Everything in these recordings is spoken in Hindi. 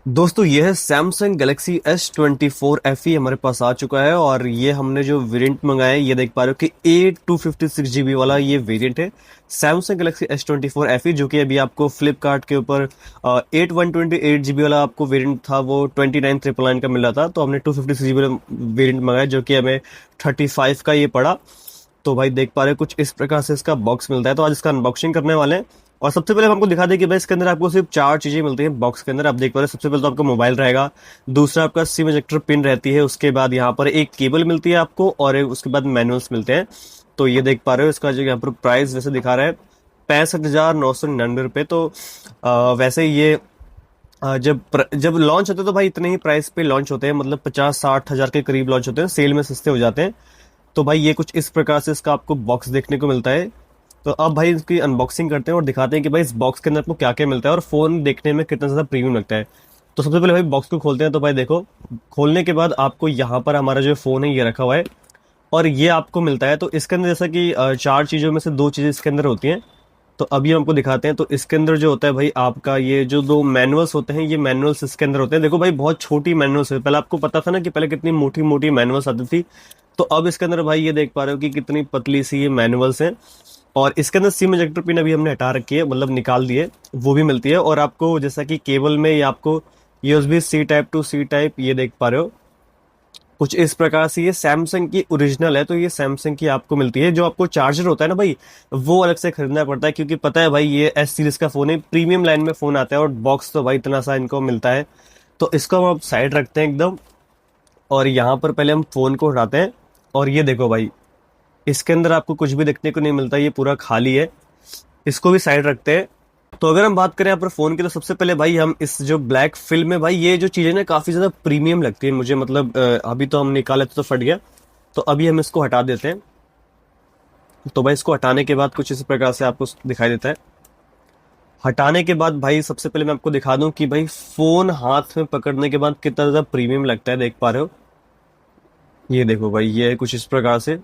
दोस्तों ये है सैमसंग गैलेक्सी S24 FE हमारे पास आ चुका है। और ये हमने जो वेरिएंट मंगाया है ये देख पा रहे हो कि A256 GB वाला ये वेरिएंट है सैमसंग गैलेक्सी S24 FE, जो कि अभी आपको फ्लिपकार्ट के ऊपर 128GB वाला आपको वेरिएंट था, वो 29,999 का मिल रहा था। तो हमने 256GB वाला वेरिएंट मंगाया जो कि हमें 35 का ये पड़ा। तो भाई देख पा रहे हो कुछ इस प्रकार से इसका बॉक्स मिलता है। तो आज इसका अनबॉक्सिंग करने वाले हैं। और सबसे पहले हम आपको दिखा दें कि भाई इसके अंदर आपको सिर्फ 4 चीजें मिलती हैं बॉक्स के अंदर। आप देख पा रहे हैं सबसे पहले तो आपका मोबाइल रहेगा, दूसरा आपका सिम इजेक्टर पिन रहती है, उसके बाद यहाँ पर एक केबल मिलती है आपको, और उसके बाद मैनुअल्स मिलते हैं। तो ये देख पा रहे हो इसका जो यहाँ पर प्राइस वैसे दिखा रहा है 65,999 रुपये। तो वैसे ये जब लॉन्च होते हैं तो भाई इतने ही प्राइस पे लॉन्च होते हैं, मतलब 50-60 हज़ार के करीब लॉन्च होते हैं, सेल में सस्ते हो जाते हैं। तो भाई ये कुछ इस प्रकार से इसका आपको बॉक्स देखने को मिलता है। तो अब भाई इसकी अनबॉक्सिंग करते हैं और दिखाते हैं कि भाई इस बॉक्स के अंदर आपको क्या क्या मिलता है और फोन देखने में कितना ज़्यादा प्रीमियम लगता है। तो सबसे पहले भाई बॉक्स को खोलते हैं। तो भाई देखो, खोलने के बाद आपको यहाँ पर हमारा जो फ़ोन है ये रखा हुआ है और ये आपको मिलता है। तो इसके अंदर जैसा कि 4 चीज़ों में से 2 चीज़ें इसके अंदर होती हैं। तो अभी हम आपको दिखाते हैं। तो इसके अंदर जो होता है भाई आपका ये जो 2 मैनुअल्स होते हैं, ये मैनुअल्स इसके अंदर होते हैं। देखो भाई बहुत छोटी मैनुअल्स है। पहले आपको पता था ना कि पहले कितनी मोटी मोटी मैनुअल्स आती थी, तो अब इसके अंदर भाई ये देख पा रहे हो कि कितनी पतली सी ये मैनुअल्स हैं। और इसके अंदर सिम इजेक्टर पिन अभी हमने हटा रखी है, मतलब निकाल दिए, वो भी मिलती है। और आपको जैसा कि केबल में ये आपको USB C type two C type ये देख पा रहे हो कुछ इस प्रकार से। ये सैमसंग की ओरिजिनल है, तो ये सैमसंग की आपको मिलती है। जो आपको चार्जर होता है ना भाई, वो अलग से खरीदना पड़ता है, क्योंकि पता है भाई ये S सीरीज का फोन है, प्रीमियम लाइन में फोन आता है, और बॉक्स तो भाई इतना सा इनको मिलता है। तो इसको हम अब साइड रखते हैं एकदम, और यहाँ पर पहले हम फोन को हटाते हैं। और ये देखो भाई, इसके अंदर आपको कुछ भी देखने को नहीं मिलता, ये पूरा खाली है। इसको भी साइड रखते हैं। तो अगर हम बात करें यहाँ पर फोन की, तो सबसे पहले भाई हम इस जो ब्लैक फिल्म है भाई, ये जो चीजें ना काफी ज्यादा प्रीमियम लगती है मुझे, मतलब अभी तो हम निकाले थे तो फट गया। तो अभी हम इसको हटा देते हैं। तो भाई इसको हटाने के बाद कुछ इस प्रकार से आपको दिखाई देता है। हटाने के बाद भाई सबसे पहले मैं आपको दिखा दूं कि भाई फोन हाथ में पकड़ने के बाद कितना ज्यादा प्रीमियम लगता है, देख पा रहे हो। ये देखो भाई, ये है कुछ इस प्रकार से।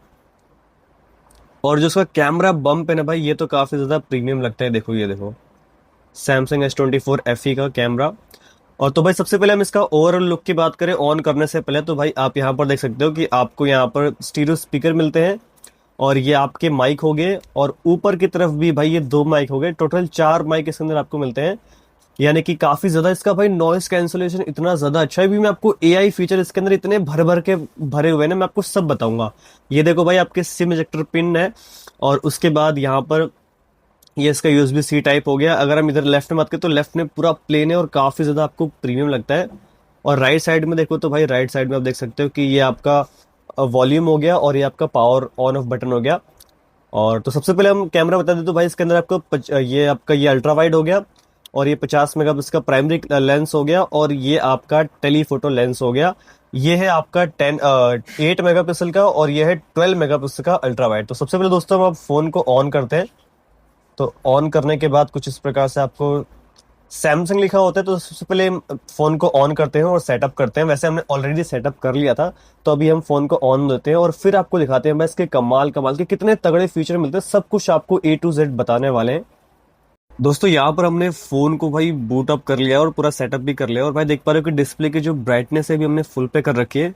और जो उसका कैमरा बम्प है ना भाई, ये तो काफी ज्यादा प्रीमियम लगता है। देखो ये देखो, सैमसंग S24 FE का कैमरा। और तो भाई सबसे पहले हम इसका ओवरऑल लुक की बात करें ऑन करने से पहले, तो भाई आप यहाँ पर देख सकते हो कि आपको यहाँ पर स्टीरियो स्पीकर मिलते हैं, और ये आपके माइक हो गए, और ऊपर की तरफ भी भाई ये 2 माइक हो गए। टोटल 4 माइक इसके अंदर आपको मिलते हैं, यानी कि काफी ज्यादा इसका भाई नॉइस कैंसलेशन इतना ज्यादा अच्छा है। भी मैं आपको AI फीचर इसके अंदर इतने भर भर के भरे हुए हैं ना, मैं आपको सब बताऊंगा। ये देखो भाई, आपके सिम इजेक्टर पिन है, और उसके बाद यहाँ पर ये इसका USB C टाइप हो गया। अगर हम इधर लेफ्ट में बात करें तो लेफ्ट में पूरा प्लेन है और काफी ज्यादा आपको प्रीमियम लगता है। और राइट साइड में देखो तो भाई राइट साइड में आप देख सकते हो कि ये आपका वॉल्यूम हो गया, और ये आपका पावर ऑन ऑफ बटन हो गया। और तो सबसे पहले हम कैमरा बता दें, तो भाई इसके अंदर आपको ये आपका ये अल्ट्रा वाइड हो गया, और ये 50 मेगापिक्सल का प्राइमरी लेंस हो गया, और ये आपका टेलीफोटो लेंस हो गया। ये है आपका 8 मेगापिक्सल का, और ये है 12 मेगापिक्सल का अल्ट्रा वाइड। तो सबसे पहले दोस्तों हम आप फोन को ऑन करते हैं। तो ऑन करने के बाद कुछ इस प्रकार से आपको सैमसंग लिखा होता है। तो सबसे पहले फोन को ऑन करते हैं और सेटअप करते हैं। वैसे हमने ऑलरेडी सेटअप कर लिया था, तो अभी हम फोन को ऑन देते हैं और फिर आपको दिखाते हैं मैं इसके कमाल कमाल के कितने तगड़े फीचर मिलते हैं। सब कुछ आपको A to Z बताने वाले हैं। दोस्तों यहाँ पर हमने फोन को भाई बूट अप कर लिया और पूरा सेटअप भी कर लिया, और भाई देख पा रहे हो कि डिस्प्ले की जो ब्राइटनेस है भी हमने फुल पे कर रखी है।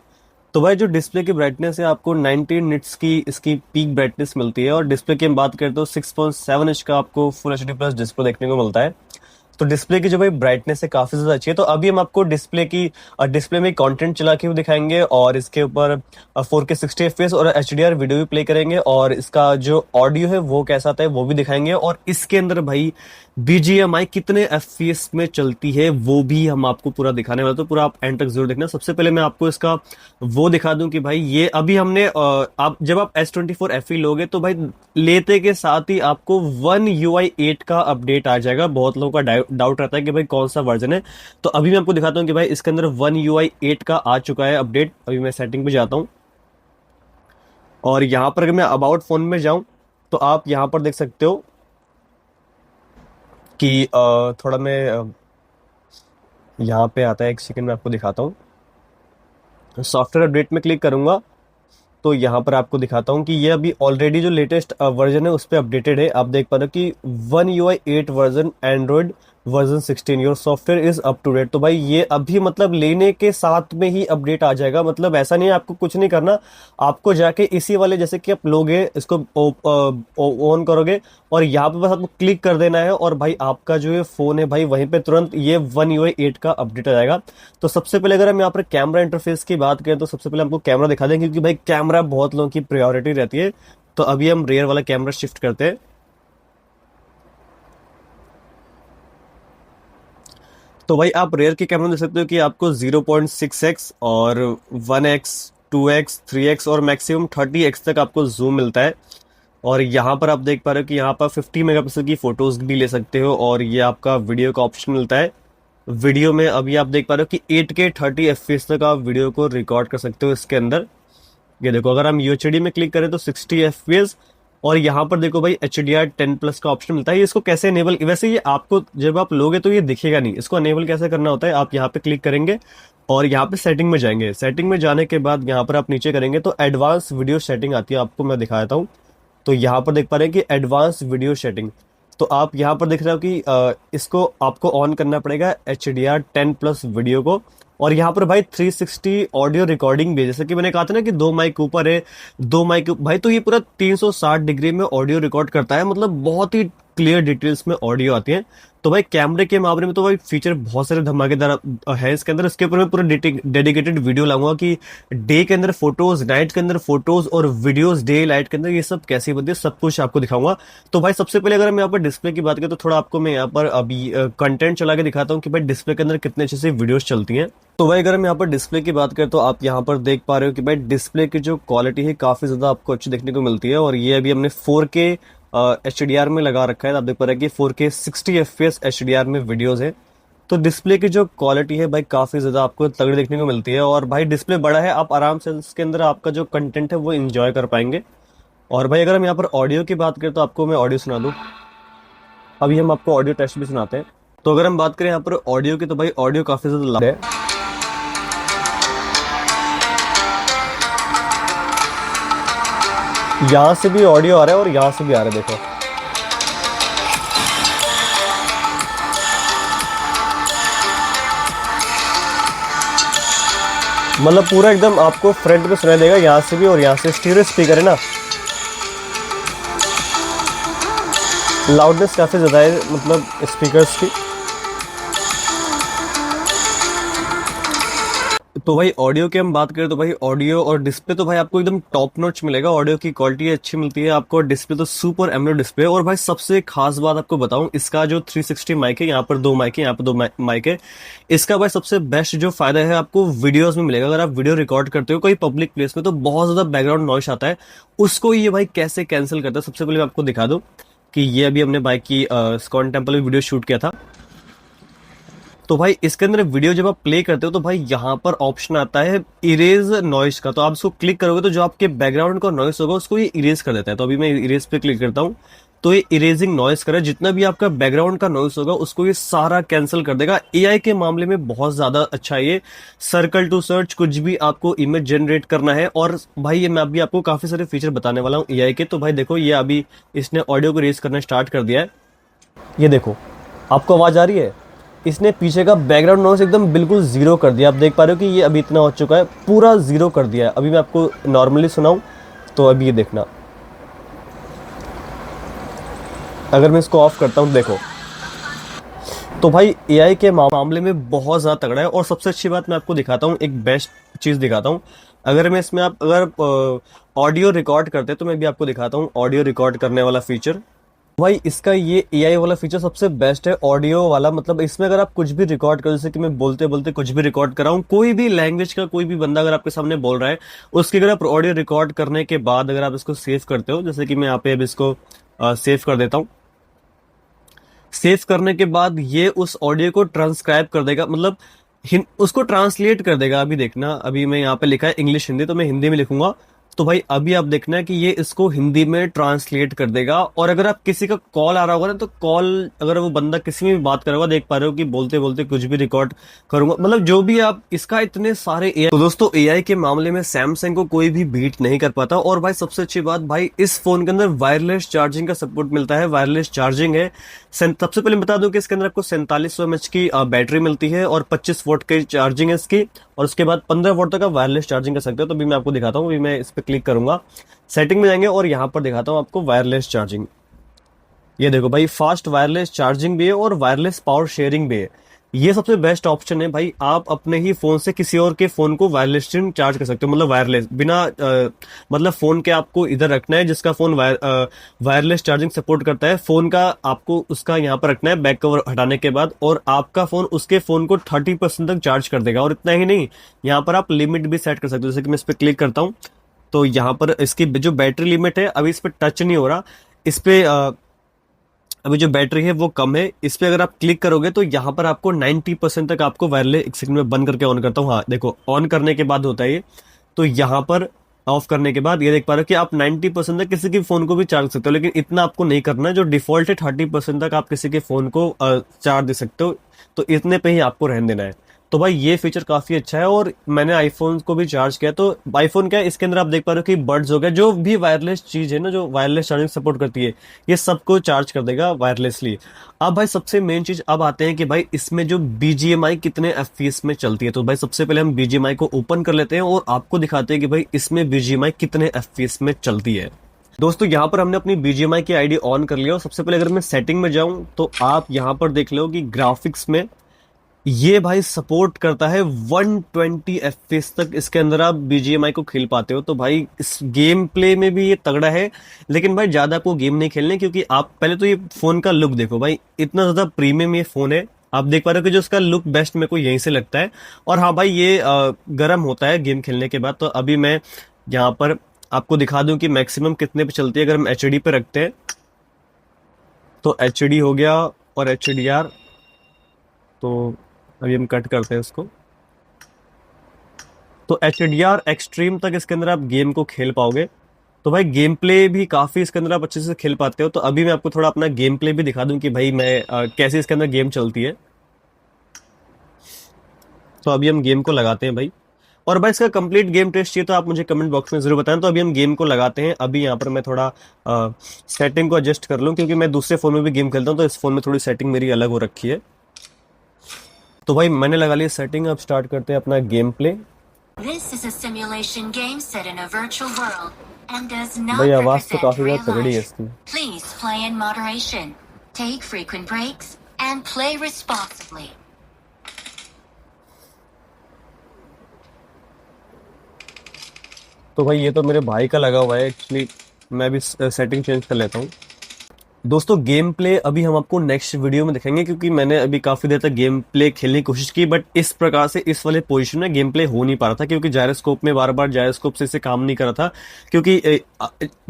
तो भाई जो डिस्प्ले की ब्राइटनेस है, आपको 19 निट्स की इसकी पीक ब्राइटनेस मिलती है। और डिस्प्ले की हम बात करें तो 6.7 इंच का आपको फुल HD प्लस डिस्प्ले देखने को मिलता है। तो डिस्प्ले की जो भाई ब्राइटनेस है काफी ज्यादा अच्छी है। तो अभी हम आपको डिस्प्ले में कंटेंट चला के भी दिखाएंगे, और इसके ऊपर 4K 60 FPS और HDR वीडियो भी प्ले करेंगे, और इसका जो ऑडियो है वो कैसा आता है वो भी दिखाएंगे। और इसके अंदर भाई BGMI कितने FPS में चलती है वो भी हम आपको पूरा दिखाने वाले। तो पूरा आप एंड तक जरूर देखना। सबसे पहले मैं आपको इसका वो दिखा दूं कि भाई ये अभी हमने आप जब आप S24 FE लोगे तो भाई लेते के साथ ही आपको One UI 8 का अपडेट आ जाएगा। बहुत लोगों का डाउट रहता है कि भाई कौन सा वर्जन है, तो अभी मैं आपको दिखाता हूँ कि भाई इसके अंदर One UI 8 का आ चुका है अपडेट। अभी मैं सेटिंग पे जाता हूँ, और यहाँ पर अगर मैं अबाउट फोन में जाऊं तो आप यहाँ पर देख सकते हो कि थोड़ा मैं यहाँ पे आता है, एक सेकंड में आपको दिखाता हूँ। सॉफ्टवेयर अपडेट में क्लिक करूंगा तो यहाँ पर आपको दिखाता हूँ कि ये अभी ऑलरेडी जो लेटेस्ट वर्जन है उस पर अपडेटेड है। आप देख पा रहे हो कि One UI 8 version Android version 16, your software is up to date. तो भाई ये अभी मतलब लेने के साथ में ही अपडेट आ जाएगा, मतलब ऐसा नहीं है आपको कुछ नहीं करना। आपको जाके इसी वाले जैसे कि आप लोगे इसको ऑन करोगे और यहाँ पे बस आपको क्लिक कर देना है और भाई आपका जो ये फोन है भाई वहीं पे तुरंत ये वन UI 8 का अपडेट आ जाएगा। तो सबसे पहले अगर हम यहाँ पर कैमरा इंटरफेस की बात करें तो सबसे पहले हमको कैमरा दिखा देंगे, क्योंकि भाई कैमरा बहुत लोगों की प्रायोरिटी रहती है। तो अभी हम रेयर वाला कैमरा शिफ्ट करते हैं। तो भाई आप रेयर के कैमरा में देख सकते हो कि आपको 0.6x और 1x 2x 3x और मैक्सिमम 30x तक आपको जूम मिलता है। और यहाँ पर आप देख पा रहे हो कि यहाँ पर 50 मेगापिक्सल की फोटोज भी ले सकते हो और ये आपका वीडियो का ऑप्शन मिलता है। वीडियो में अभी आप देख पा रहे हो कि 8K 30 FPS तक आप वीडियो को रिकॉर्ड कर सकते हो इसके अंदर। ये देखो अगर हम UHD में क्लिक करें तो 60 FPS। और यहाँ पर देखो भाई HDR10+ का ऑप्शन मिलता है। ये इसको कैसे इनेबल, वैसे ये आपको जब आप लोगे तो ये दिखेगा नहीं, इसको इनेबल कैसे करना होता है, आप यहाँ पे क्लिक करेंगे और यहाँ पे सेटिंग में जाएंगे। सेटिंग में जाने के बाद यहाँ पर आप नीचे करेंगे तो एडवांस वीडियो सेटिंग आती है, आपको मैं दिखा देता हूँ। तो यहाँ पर देख पा रहे हैं कि एडवांस वीडियो सेटिंग। तो आप यहाँ पर देख रहे हो कि इसको आपको ऑन करना पड़ेगा HDR10+ वीडियो को। और यहाँ पर भाई 360 ऑडियो रिकॉर्डिंग भी है। जैसे कि मैंने कहा था ना कि दो माइक ऊपर है, दो माइक भाई, तो ये पूरा 360 डिग्री में ऑडियो रिकॉर्ड करता है, मतलब बहुत ही क्लियर डिटेल्स में ऑडियो आती है। तो भाई कैमरे के मामले में तो भाई फीचर बहुत सारे धमाकेदार है इसके अंदर। इसके ऊपर मैं पूरा डेडिकेटेड वीडियो लाऊंगा कि डे के अंदर फोटोज, नाइट के अंदर फोटोज और वीडियोस डे लाइट के अंदर ये सब कैसी बनती है, सब कुछ आपको दिखाऊंगा। तो भाई सबसे पहले अगर मैं यहाँ पर डिस्प्ले की बात करें तो थोड़ा आपको मैं यहाँ पर अभी कंटेंट चला के दिखाता हूँ कि भाई डिस्प्ले के अंदर कितने अच्छे से वीडियोस चलती हैं। तो भाई अगर हम यहाँ पर डिस्प्ले की बात करें तो आप यहाँ पर देख पा रहे हो कि भाई डिस्प्ले की जो क्वालिटी है काफी ज्यादा आपको अच्छी देखने को मिलती है। और ये अभी हमने 4K HDR में लगा रखा है। आप देख पा रहे हैं कि 4K 60 FPS HDR में वीडियोस है। तो डिस्प्ले की जो क्वालिटी है भाई काफी ज्यादा आपको तगड़ी देखने को मिलती है। और भाई डिस्प्ले बड़ा है, आप आराम से इसके अंदर आपका जो कंटेंट है वो एंजॉय कर पाएंगे। और भाई अगर हम यहाँ पर ऑडियो की बात करें तो आपको मैं ऑडियो सुना दूं। अभी हम आपको ऑडियो टेस्ट भी सुनाते हैं। तो अगर हम बात करें यहाँ पर ऑडियो की तो भाई ऑडियो काफी ज्यादा लाउड है। यहाँ से भी ऑडियो आ रहा है और यहाँ से भी आ रहा है, देखो। मतलब पूरा एकदम आपको फ्रंट में सुनाई देगा, यहाँ से भी और यहाँ से। स्टीरियो स्पीकर है ना, लाउडनेस काफी ज्यादा है मतलब स्पीकर्स की। तो भाई ऑडियो की हम बात करें तो भाई ऑडियो और डिस्प्ले तो भाई आपको एकदम टॉप नॉच मिलेगा। ऑडियो की क्वालिटी अच्छी मिलती है आपको, डिस्प्ले तो सुपर एमोलेड डिस्प्ले। और भाई सबसे खास बात आपको बताऊं, इसका जो 360 माइक है, यहाँ पर दो माइक है, यहाँ पर दो माइक है। इसका भाई सबसे बेस्ट जो फायदा है आपको वीडियोस में मिलेगा। अगर आप वीडियो रिकॉर्ड करते हो कोई पब्लिक प्लेस में तो बहुत ज्यादा बैकग्राउंड नॉइस आता है, उसको ये भाई कैसे कैंसिल करता है, सबसे पहले मैं आपको दिखा दूं कि ये अभी हमने बाइक की स्कॉन टेम्पल में वीडियो शूट किया था। तो भाई इसके अंदर वीडियो जब आप प्ले करते हो तो भाई यहाँ पर ऑप्शन आता है इरेज नॉइस का। तो आप इसको क्लिक करोगे तो जो आपके बैकग्राउंड का नॉइस होगा उसको ये इरेज कर देता है। तो अभी मैं इरेज पे क्लिक करता हूँ तो ये इरेजिंग नॉइस करे, जितना भी आपका बैकग्राउंड का नॉइस होगा उसको ये सारा कैंसिल कर देगा। एआई के मामले में बहुत ज्यादा अच्छा है ये। सर्कल टू सर्च, कुछ भी आपको इमेज जनरेट करना है। और भाई ये मैं अभी आपको काफी सारे फीचर बताने वाला हूँ एआई के। तो भाई देखो ये अभी इसने ऑडियो को रेज करना स्टार्ट कर दिया है। ये देखो आपको आवाज आ रही है, इसने पीछे का बैकग्राउंड नॉइस एकदम बिल्कुल जीरो कर दिया। आप देख पा रहे हो कि ये अभी इतना हो चुका है, पूरा जीरो कर दिया है। अभी मैं आपको नॉर्मली सुनाऊं तो अभी ये देखना, अगर मैं इसको ऑफ करता हूं देखो, तो भाई एआई के मामले में बहुत ज़्यादा तगड़ा है। और सबसे अच्छी बात मैं आपको दिखाता हूँ, एक बेस्ट चीज़ दिखाता हूँ। अगर मैं इसमें आप अगर ऑडियो रिकॉर्ड करते हैं तो मैं भी आपको दिखाता हूँ ऑडियो रिकॉर्ड करने वाला फीचर। भाई इसका ये एआई वाला फीचर सबसे बेस्ट है, ऑडियो वाला। मतलब इसमें अगर आप कुछ भी रिकॉर्ड करो, जैसे कि मैं बोलते बोलते कुछ भी रिकॉर्ड कर रहा हूँ, कोई भी लैंग्वेज का कोई भी बंदा अगर आपके सामने बोल रहा है, उसकी अगर आप ऑडियो रिकॉर्ड करने के बाद अगर आप इसको सेव करते हो, जैसे कि मैं यहाँ पे अब इसको सेव कर देता हूँ। सेव करने के बाद ये उस ऑडियो को ट्रांसक्राइब कर देगा, मतलब उसको ट्रांसलेट कर देगा। अभी देखना, अभी मैं यहाँ पे लिखा है इंग्लिश हिंदी, तो मैं हिंदी में लिखूंगा तो भाई अभी आप देखना है कि ये इसको हिंदी में ट्रांसलेट कर देगा। और अगर आप किसी का कॉल आ रहा होगा ना, तो कॉल अगर वो बंदा किसी में भी बात कर रहा होगा, देख पा रहे हो कि बोलते बोलते कुछ भी रिकॉर्ड करूंगा, मतलब जो भी आप इसका इतने सारे एआई। तो दोस्तों एआई के मामले में सैमसंग को कोई भी बीट नहीं कर पाता। और भाई सबसे अच्छी बात, भाई इस फोन के अंदर वायरलेस चार्जिंग का सपोर्ट मिलता है, वायरलेस चार्जिंग है। सबसे पहले बता दूं कि इसके अंदर आपको 4700 mAh की बैटरी मिलती है और 25 वोट की चार्जिंग है इसकी। और उसके बाद 15 वोट तक आप वायरलेस चार्जिंग कर सकते हो। तो अभी मैं आपको दिखाता हूँ, अभी मैं इस पर क्लिक करूंगा, सेटिंग में जाएंगे और यहाँ पर दिखाता हूँ आपको वायरलेस चार्जिंग। ये देखो भाई, फास्ट वायरलेस चार्जिंग भी है और वायरलेस पावर शेयरिंग भी है। ये सबसे बेस्ट ऑप्शन है भाई, आप अपने ही फोन से किसी और के फोन को वायरलेस चार्ज कर सकते हो, मतलब वायरलेस बिना मतलब फोन के आपको इधर रखना है, जिसका फोन वायरलेस चार्जिंग सपोर्ट करता है फोन का, आपको उसका यहाँ पर रखना है बैक कवर हटाने के बाद, और आपका फोन उसके फोन को 30% तक चार्ज कर देगा। और इतना ही नहीं, यहाँ पर आप लिमिट भी सेट कर सकते हो। जैसे कि मैं इस पर क्लिक करता हूँ, तो यहाँ पर इसकी जो बैटरी लिमिट है, अभी इस पर टच नहीं हो रहा, इस पे अभी जो बैटरी है वो कम है। इस पे अगर आप क्लिक करोगे तो यहाँ पर आपको 90% तक आपको वायरलेस, एक सेकंड में बंद करके ऑन करता हूँ, हाँ देखो ऑन करने के बाद होता है ये। तो यहाँ पर ऑफ करने के बाद ये देख पा रहे हो कि आप 90% तक किसी के फोन को भी चार्ज कर सकते हो, लेकिन इतना आपको नहीं करना है। जो डिफॉल्ट है 30% तक आप किसी के फोन को चार्ज दे सकते हो, तो इतने पे ही आपको रहने देना है। तो भाई ये फीचर काफी अच्छा है। और मैंने आईफोन को भी चार्ज किया, तो आईफोन क्या है, इसके अंदर आप देख पा रहे हो कि बड्स हो गया, जो भी वायरलेस चीज है ना, जो वायरलेस चार्जिंग सपोर्ट करती है, ये सबको चार्ज कर देगा वायरलेसली। अब भाई सबसे मेन चीज अब आते हैं कि भाई इसमें जो बीजीएमआई कितने एफपीएस में चलती है। तो भाई सबसे पहले हम बीजीएमआई को ओपन कर लेते हैं और आपको दिखाते हैं कि भाई इसमें बीजीएमआई कितने एफपीएस में चलती है। दोस्तों यहाँ पर हमने अपनी बीजीएमआई की आईडी ऑन कर लिया, और सबसे पहले अगर मैं सेटिंग में जाऊं तो आप यहाँ पर देख लो कि ग्राफिक्स में ये भाई सपोर्ट करता है 120 एफपीएस तक, इसके अंदर आप बीजीएमआई को खेल पाते हो। तो भाई इस गेम प्ले में भी ये तगड़ा है। लेकिन भाई ज्यादा आपको गेम नहीं खेलने, क्योंकि आप पहले तो ये फोन का लुक देखो भाई, इतना ज्यादा प्रीमियम ये फोन है। आप देख पा रहे हो कि जो इसका लुक बेस्ट मेरे को यहीं से लगता है। और हाँ भाई ये गर्म होता है गेम खेलने के बाद। तो अभी मैं यहाँ पर आपको दिखा दूं कि मैक्सिमम कितने पे चलती है। अगर हम एचडी पे रखते हैं तो एचडी हो गया, और एचडीआर, तो अभी हम कट करते हैं इसको। तो एचडीआर एक्सट्रीम तक इसके अंदर आप गेम को खेल पाओगे। तो भाई गेम प्ले भी काफी इसके अंदर आप अच्छे से खेल पाते हो। तो अभी मैं आपको थोड़ा अपना गेम प्ले भी दिखा दूं कि भाई मैं कैसे इसके अंदर गेम चलती है। तो अभी हम गेम को लगाते हैं भाई। और भाई इसका कंप्लीट गेम टेस्ट चाहिए तो आप मुझे कमेंट बॉक्स में जरूर बताएं। तो अभी हम गेम को लगाते हैं। अभी यहाँ पर मैं थोड़ा सेटिंग को एडजस्ट कर लूँ, क्योंकि मैं दूसरे फोन में भी गेम खेलता हूँ, तो इस फोन में थोड़ी सेटिंग मेरी अलग हो रखी है। तो भाई मैंने लगा लिया सेटिंग, अब स्टार्ट करते हैं अपना game play. This is a simulation game set in a virtual world and does भाई not आवाज तो represent काफी real ज्यादा तगड़ी है life. इसकी। Please play in moderation, take frequent breaks, and play responsibly. तो भाई ये तो मेरे भाई का लगा हुआ है एक्चुअली, मैं भी सेटिंग चेंज कर लेता हूँ। दोस्तों गेम प्ले अभी हम आपको नेक्स्ट वीडियो में दिखाएंगे, क्योंकि मैंने अभी काफी देर तक गेम प्ले खेलने की कोशिश की, बट इस प्रकार से इस वाले पोजीशन में गेम प्ले हो नहीं पा रहा था, क्योंकि जायरोस्कोप में बार बार जायरोस्कोप से इसे काम नहीं कर रहा था। क्योंकि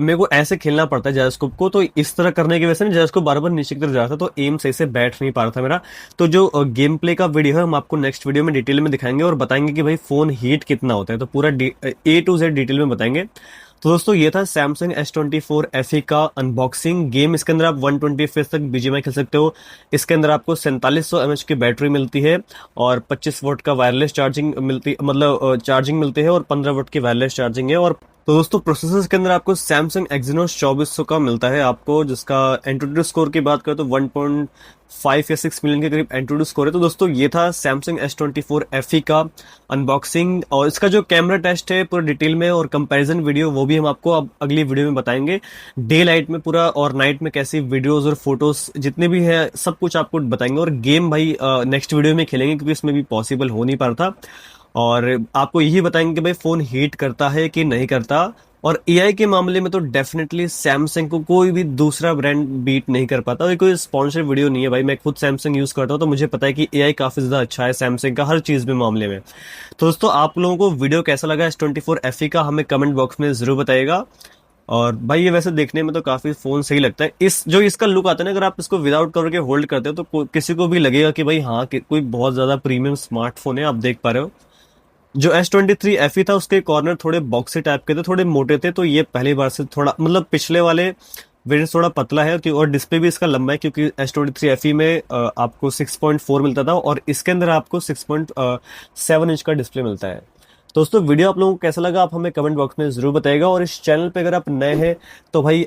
मेरे को ऐसे खेलना पड़ता है जायरोस्कोप को, तो इस तरह करने की वजह से जायरोस्कोप बार बार नीचे की तरफ जा रहा था, तो एम सही से बैठ नहीं पा रहा था मेरा। तो जो गेम प्ले का वीडियो है हम आपको नेक्स्ट वीडियो में डिटेल में दिखाएंगे और बताएंगे कि भाई फोन हीट कितना होता है, तो पूरा ए टू जेड डिटेल में बताएंगे। तो दोस्तों ये था सैमसंग S24 FE का अनबॉक्सिंग। गेम इसके अंदर आप 120 FPS तक बीजीएमआई खेल सकते हो। इसके अंदर आपको 4700 mAh की बैटरी मिलती है और 25 वोट का वायरलेस चार्जिंग मिलती, मतलब चार्जिंग मिलती है, और 15 वोट की वायरलेस चार्जिंग है। और तो दोस्तों प्रोसेसर के अंदर आपको सैमसंग Exynos 2400 का मिलता है आपको, जिसका एंट्रोड्यूस स्कोर की बात करें तो 1.5 या 6 मिलियन के करीब एंट्रोड्यूस स्कोर है। तो दोस्तों ये था सैमसंग S24 FE का अनबॉक्सिंग, और इसका जो कैमरा टेस्ट है पूरा डिटेल में और कंपैरिजन वीडियो वो भी हम आपको अब अगली वीडियो में बताएंगे। डे लाइट में पूरा और नाइट में कैसी वीडियोस और फोटोज जितने भी है सब कुछ आपको बताएंगे। और गेम भाई नेक्स्ट वीडियो में खेलेंगे, क्योंकि इसमें भी पॉसिबल हो नहीं पा रहा था। और आपको यही बताएंगे कि भाई फोन हीट करता है कि नहीं करता। और एआई के मामले में तो डेफिनेटली सैमसंग को कोई भी दूसरा ब्रांड बीट नहीं कर पाता। और कोई स्पॉन्सर वीडियो नहीं है भाई, मैं खुद सैमसंग यूज करता हूँ, तो मुझे पता है कि एआई काफी ज्यादा अच्छा है सैमसंग का हर चीज में मामले में। तो दोस्तों आप लोगों को वीडियो कैसा लगा S24 FE का, हमें कमेंट बॉक्स में जरूर बताइएगा। और भाई ये वैसे देखने में तो काफी फोन सही लगता है। इस जो इसका लुक आता है ना, अगर आप इसको विदाउट कवर के होल्ड करते हो तो किसी को भी लगेगा कि भाई हाँ कि कोई बहुत ज्यादा प्रीमियम स्मार्टफोन है। आप देख पा रहे हो जो S23 FE था उसके कॉर्नर थोड़े बॉक्सी टाइप के थे, थोड़े मोटे थे, तो ये पहली बार से थोड़ा मतलब पिछले वाले वेरिएंट थोड़ा पतला है और डिस्प्ले भी इसका लंबा है, क्योंकि S23 FE में आपको 6.4 मिलता था और इसके अंदर आपको 6.7 इंच का डिस्प्ले मिलता है। तो दोस्तों वीडियो आप लोगों को कैसा लगा आप हमें कमेंट बॉक्स में जरूर बताइएगा, और इस चैनल पे अगर आप नए हैं तो भाई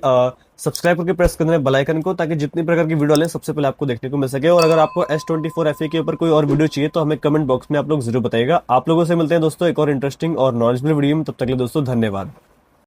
सब्सक्राइब करके प्रेस करना है बेल आइकन को, ताकि जितनी प्रकार की वीडियो आए सबसे पहले आपको देखने को मिल सके। और अगर आपको S24 FE के ऊपर कोई और वीडियो चाहिए तो हमें कमेंट बॉक्स में आप लोग जरूर बताइएगा। आप लोगों से मिलते हैं दोस्तों एक और इंटरेस्टिंग और नॉलेजेबल वीडियो में, तब तक के लिए दोस्तों धन्यवाद।